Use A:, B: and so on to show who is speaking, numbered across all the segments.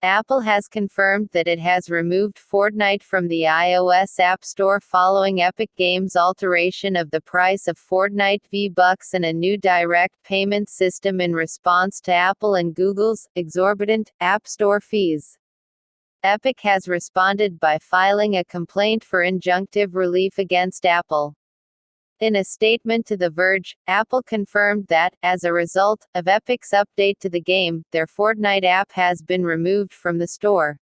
A: Apple has confirmed that it has removed Fortnite from the iOS App Store following Epic Games' alteration of the price of Fortnite V-Bucks and a new direct payment system in response to Apple and Google's exorbitant App Store fees. Epic has responded by filing a complaint for injunctive relief against Apple. In a statement to The Verge, Apple confirmed that, as a result of Epic's update to the game, their Fortnite app has been removed from the store.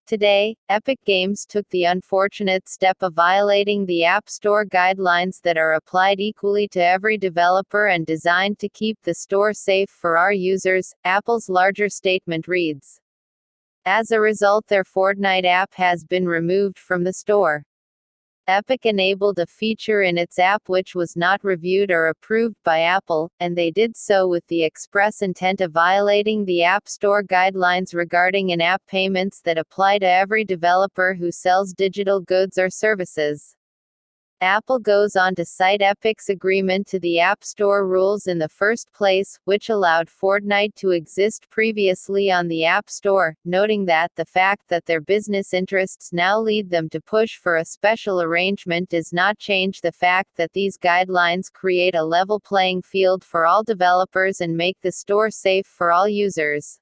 A: Today, Epic Games took the unfortunate step of violating the App Store guidelines that are applied equally to every developer and designed to keep the store safe for our users, Apple's larger statement reads. As a result, their Fortnite app has been removed from the store. Epic enabled a feature in its app which was not reviewed or approved by Apple, and they did so with the express intent of violating the App Store guidelines regarding in-app payments that apply to every developer who sells digital goods or services. Apple goes on to cite Epic's agreement to the App Store rules in the first place, which allowed Fortnite to exist previously on the App Store, noting that the fact that their business interests now lead them to push for a special arrangement does not change the fact that these guidelines create a level playing field for all developers and make the store safe for all users.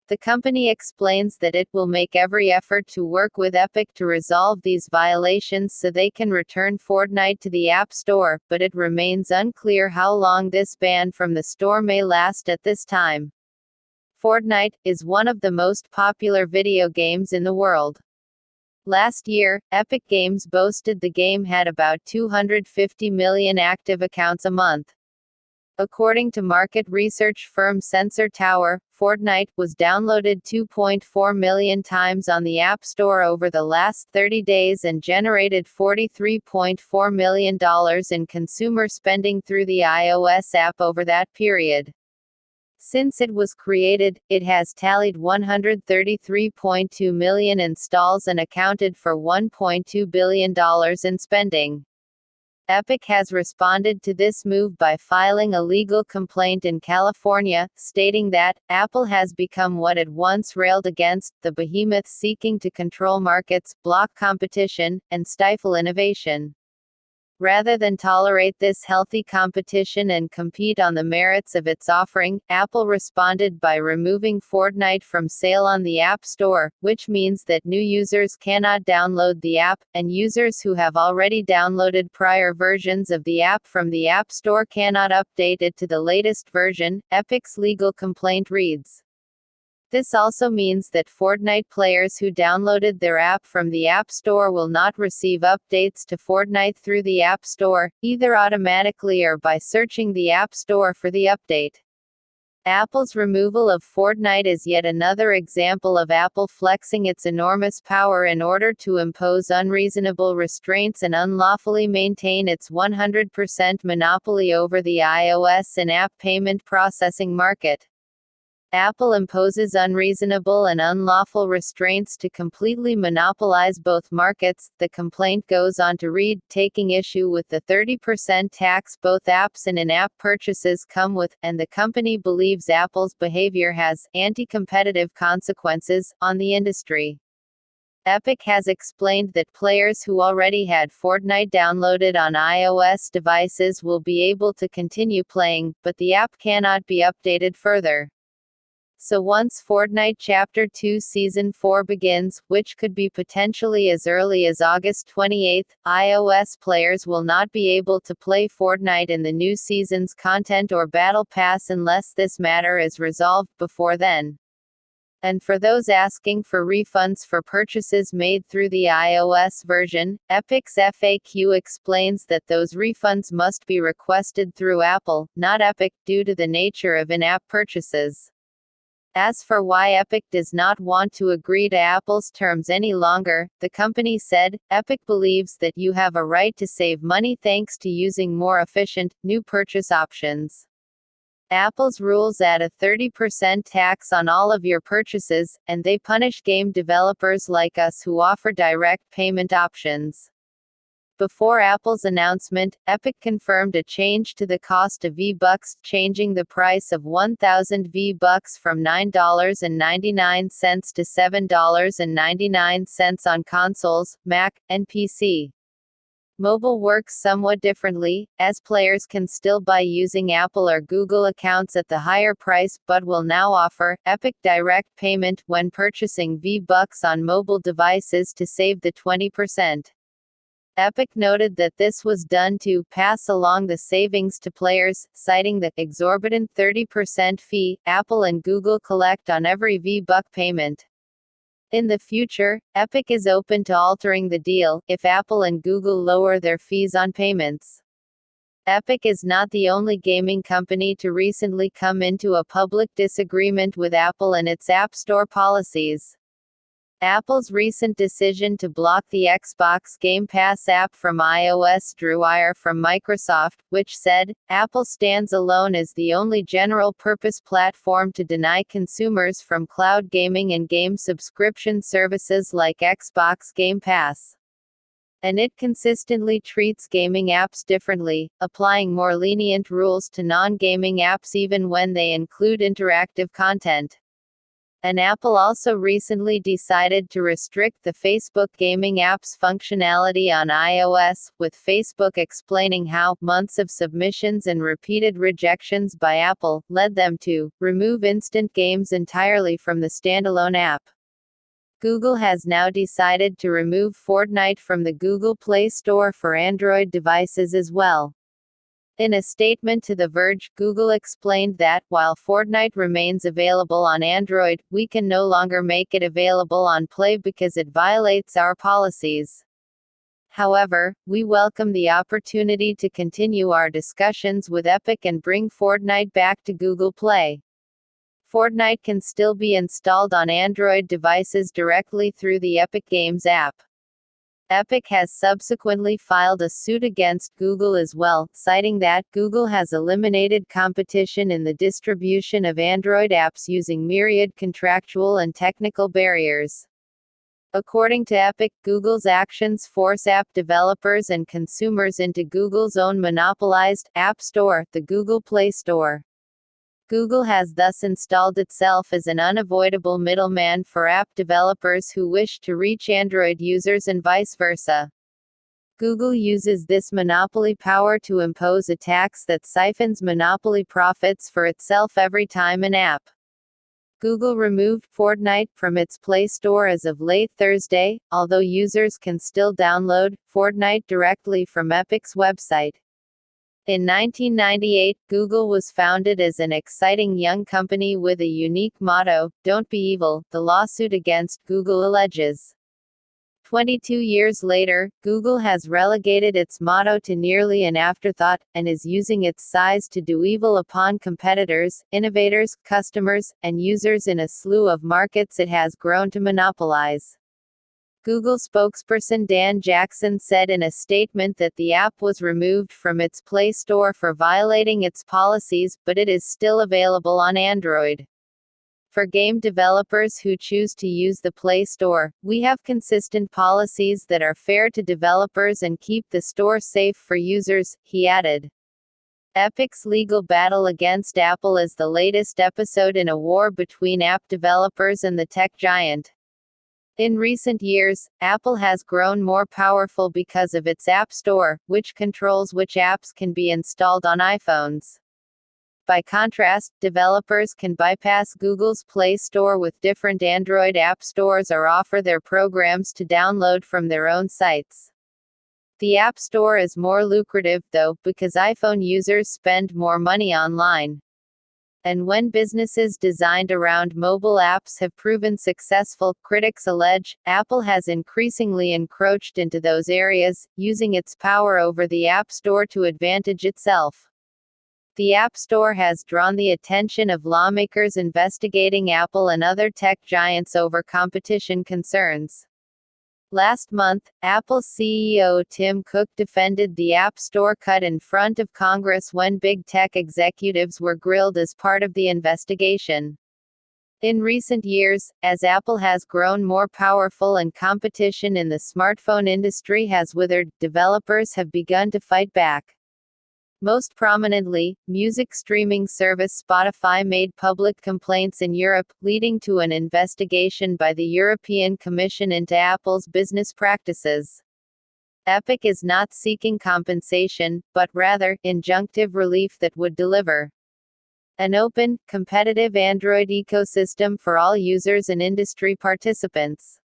A: The company explains that it will make every effort to work with Epic to resolve these violations so they can return Fortnite to the App Store, but it remains unclear how long this ban from the store may last at this time. Fortnite is one of the most popular video games in the world. Last year, Epic Games boasted the game had about 250 million active accounts a month. According to market research firm Sensor Tower, Fortnite was downloaded 2.4 million times on the App Store over the last 30 days and generated $43.4 million in consumer spending through the iOS app over that period. Since it was created, it has tallied 133.2 million installs and accounted for $1.2 billion in spending. Epic has responded to this move by filing a legal complaint in California, stating that Apple has become what it once railed against, the behemoth seeking to control markets, block competition, and stifle innovation. Rather than tolerate this healthy competition and compete on the merits of its offering, Apple responded by removing Fortnite from sale on the App Store, which means that new users cannot download the app, and users who have already downloaded prior versions of the app from the App Store cannot update it to the latest version, Epic's legal complaint reads. This also means that Fortnite players who downloaded their app from the App Store will not receive updates to Fortnite through the App Store, either automatically or by searching the App Store for the update. Apple's removal of Fortnite is yet another example of Apple flexing its enormous power in order to impose unreasonable restraints and unlawfully maintain its 100% monopoly over the iOS and app payment processing market. Apple imposes unreasonable and unlawful restraints to completely monopolize both markets, the complaint goes on to read, taking issue with the 30% tax both apps and in-app purchases come with, and the company believes Apple's behavior has anti-competitive consequences on the industry. Epic has explained that players who already had Fortnite downloaded on iOS devices will be able to continue playing, but the app cannot be updated further. So once Fortnite Chapter 2 Season 4 begins, which could be potentially as early as August 28, iOS players will not be able to play Fortnite in the new season's content or Battle Pass unless this matter is resolved before then. And for those asking for refunds for purchases made through the iOS version, Epic's FAQ explains that those refunds must be requested through Apple, not Epic, due to the nature of in-app purchases. As for why Epic does not want to agree to Apple's terms any longer, the company said, Epic believes that you have a right to save money thanks to using more efficient, new purchase options. Apple's rules add a 30% tax on all of your purchases, and they punish game developers like us who offer direct payment options. Before Apple's announcement, Epic confirmed a change to the cost of V-Bucks, changing the price of 1,000 V-Bucks from $9.99 to $7.99 on consoles, Mac, and PC. Mobile works somewhat differently, as players can still buy using Apple or Google accounts at the higher price, but will now offer Epic direct payment when purchasing V-Bucks on mobile devices to save the 20%. Epic noted that this was done to pass along the savings to players, citing the exorbitant 30% fee Apple and Google collect on every V-Buck payment. In the future, Epic is open to altering the deal if Apple and Google lower their fees on payments. Epic is not the only gaming company to recently come into a public disagreement with Apple and its App Store policies. Apple's recent decision to block the Xbox Game Pass app from iOS drew ire from Microsoft, which said, Apple stands alone as the only general-purpose platform to deny consumers from cloud gaming and game subscription services like Xbox Game Pass. And it consistently treats gaming apps differently, applying more lenient rules to non-gaming apps even when they include interactive content. And Apple also recently decided to restrict the Facebook gaming app's functionality on iOS, with Facebook explaining how months of submissions and repeated rejections by Apple led them to remove instant games entirely from the standalone app. Google has now decided to remove Fortnite from the Google Play Store for Android devices as well. In a statement to The Verge, Google explained that, while Fortnite remains available on Android, we can no longer make it available on Play because it violates our policies. However, we welcome the opportunity to continue our discussions with Epic and bring Fortnite back to Google Play. Fortnite can still be installed on Android devices directly through the Epic Games app. Epic has subsequently filed a suit against Google as well, citing that Google has eliminated competition in the distribution of Android apps using myriad contractual and technical barriers. According to Epic, Google's actions force app developers and consumers into Google's own monopolized App Store, the Google Play Store. Google has thus installed itself as an unavoidable middleman for app developers who wish to reach Android users and vice versa. Google uses this monopoly power to impose a tax that siphons monopoly profits for itself every time an app. Google removed Fortnite from its Play Store as of late Thursday, although users can still download Fortnite directly from Epic's website. In 1998, Google was founded as an exciting young company with a unique motto, "Don't be evil," the lawsuit against Google alleges. 22 years later, Google has relegated its motto to nearly an afterthought, and is using its size to do evil upon competitors, innovators, customers, and users in a slew of markets it has grown to monopolize. Google spokesperson Dan Jackson said in a statement that the app was removed from its Play Store for violating its policies, but it is still available on Android. For game developers who choose to use the Play Store, we have consistent policies that are fair to developers and keep the store safe for users, he added. Epic's legal battle against Apple is the latest episode in a war between app developers and the tech giant. In recent years, Apple has grown more powerful because of its App Store, which controls which apps can be installed on iPhones. By contrast, developers can bypass Google's Play Store with different Android app stores or offer their programs to download from their own sites. The App Store is more lucrative, though, because iPhone users spend more money online. And when businesses designed around mobile apps have proven successful, critics allege, Apple has increasingly encroached into those areas, using its power over the App Store to advantage itself. The App Store has drawn the attention of lawmakers investigating Apple and other tech giants over competition concerns. Last month, Apple CEO Tim Cook defended the App Store cut in front of Congress when big tech executives were grilled as part of the investigation. In recent years, as Apple has grown more powerful and competition in the smartphone industry has withered, developers have begun to fight back. Most prominently, music streaming service Spotify made public complaints in Europe, leading to an investigation by the European Commission into Apple's business practices. Epic is not seeking compensation, but rather, injunctive relief that would deliver an open, competitive Android ecosystem for all users and industry participants.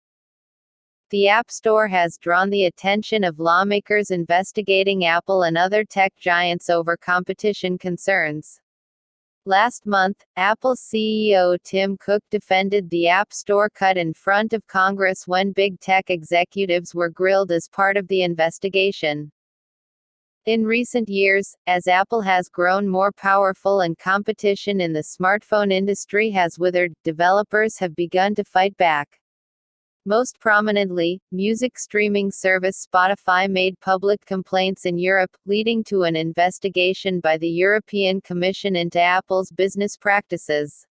A: The App Store has drawn the attention of lawmakers investigating Apple and other tech giants over competition concerns. Last month, Apple CEO Tim Cook defended the App Store cut in front of Congress when big tech executives were grilled as part of the investigation. In recent years, as Apple has grown more powerful and competition in the smartphone industry has withered, developers have begun to fight back. Most prominently, music streaming service Spotify made public complaints in Europe, leading to an investigation by the European Commission into Apple's business practices.